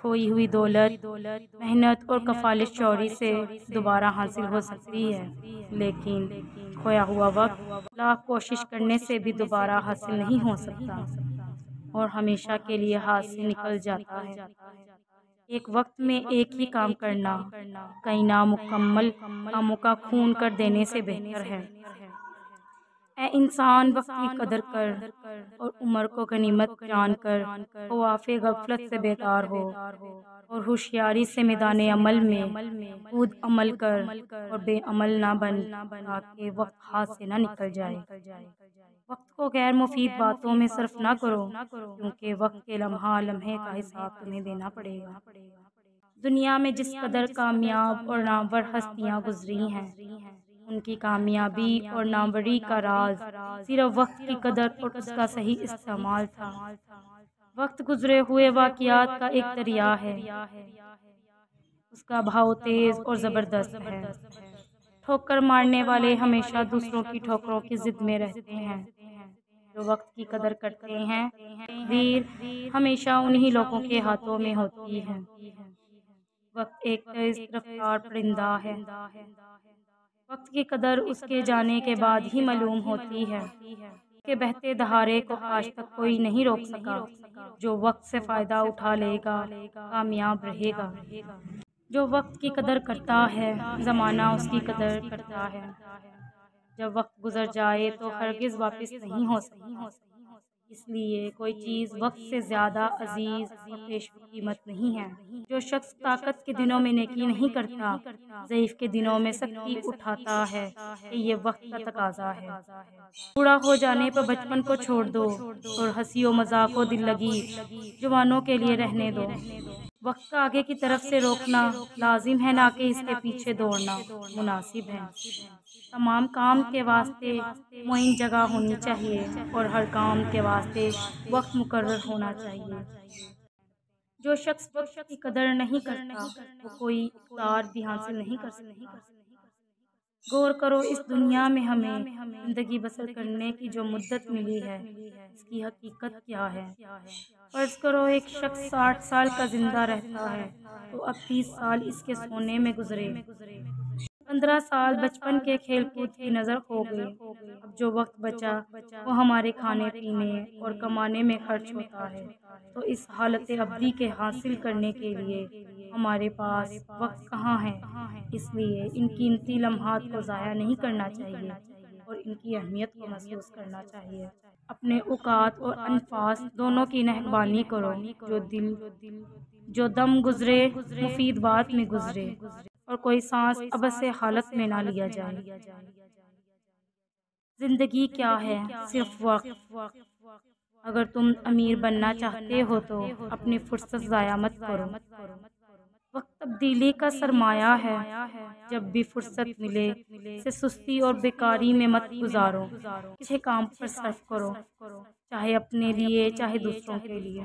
کھوئی ہوئی دولت محنت اور کفالت چوری سے دوبارہ حاصل ہو سکتی ہے، لیکن کھویا ہوا وقت لاکھ کوشش کرنے سے بھی دوبارہ حاصل نہیں ہو سکتا اور ہمیشہ کے لیے ہاتھ سے نکل جاتا ہے۔ ایک وقت میں ایک ہی کام کرنا کئی نامکمل کاموں کا خون کر دینے سے بہتر ہے۔ اے انسان، وقت کی قدر کر اور عمر کو غنیمت جان کر خواف غفلت سے بیدار ہو اور ہوشیاری سے میدان عمل میں خود عمل کر اور بے عمل نہ بن تاکہ وقت ہاتھ سے نہ نکل جائے۔ وقت کو غیر مفید باتوں میں صرف نہ کرو، کیونکہ وقت کے لمحہ لمحے کا حساب تمہیں دینا پڑے گا۔ دنیا میں جس قدر کامیاب اور نامور ہستیاں گزری ہیں، ان کی کامیابی اور ناموری کا راز صرف وقت کی قدر اور اس کا صحیح استعمال تھا۔ وقت گزرے ہوئے واقعات کا ایک دریا ہے، اس کا بہاؤ تیز اور زبردست ہے۔ ٹھوکر مارنے والے ہمیشہ دوسروں کی ٹھوکروں کی زد میں رہتے ہیں۔ جو وقت کی قدر کرتے ہیں، تقدیر ہمیشہ انہی لوگوں کے ہاتھوں میں ہوتی ہے۔ وقت ایک تیز رفتار پرندہ ہے۔ وقت کی قدر اس کے جانے کے بعد ہی معلوم ہوتی ہے کہ بہتے دہاڑے کو آج تک کوئی نہیں روک سکا۔ جو وقت سے فائدہ اٹھا لے گا کامیاب رہے گا۔ جو وقت کی قدر کرتا ہے، زمانہ اس کی قدر کرتا ہے۔ جب وقت گزر جائے تو ہرگز واپس نہیں ہو سکتا، اس لیے کوئی چیز وقت سے زیادہ عزیز اور پیشو قیمت نہیں ہے۔ جو شخص طاقت کے دنوں میں نیکی نہیں کرتا، ضعیف کے دنوں میں سختی اٹھاتا ہے کہ یہ وقت کا تقاضا ہے۔ بوڑھا ہو جانے پر بچپن کو چھوڑ دو اور ہنسی و مذاق و دل لگی جوانوں کے لیے رہنے دو۔ وقت کا آگے کی طرف سے روکنا لازم ہے، نہ کہ اس کے پیچھے دوڑنا مناسب ہے۔ تمام کام کے واسطے معین جگہ ہونی چاہیے اور ہر کام کے واسطے وقت مقرر ہونا چاہیے۔ جو شخص وقت کی قدر نہیں کرتا، وہ کوئی اقتدار بھی حاصل نہیں کر سکتا۔ غور کرو، اس دنیا میں ہمیں زندگی بسر کرنے کی جو مدت ملی ہے، اس کی حقیقت کیا ہے؟ فرض کرو ایک شخص 60 سال کا زندہ رہتا ہے تو اب 30 سال اس کے سونے میں گزرے، 15 سال بچپن کے کھیل کود کی نظر ہو گئے۔ اب جو وقت بچا وہ ہمارے کھانے پینے اور کمانے میں خرچ ہوتا ہے۔ تو اس حالت ابدی کے حاصل کرنے کے لیے ہمارے پاس وقت کہاں ہے؟ اس لیے ان قیمتی لمحات کو ضائع نہیں کرنا چاہیے اور ان کی اہمیت کو محسوس کرنا چاہیے۔ اپنے اوقات اور انفاس دونوں کی نگہبانی کرو۔ جو دم گزرے مفید بات میں گزرے اور کوئی سانس عبث حالت میں نہ لیا جائے۔ زندگی کیا ہے؟ صرف وقت۔ اگر تم امیر بننا چاہتے ہو تو اپنی فرصت ضائع مت کرو۔ وقت تبدیلی کا سرمایہ ہے، جب بھی فرصت ملے اسے سستی اور بیکاری میں مت گزارو، اچھے کام پر صرف کرو، چاہے اپنے لیے چاہے دوسروں کے لیے۔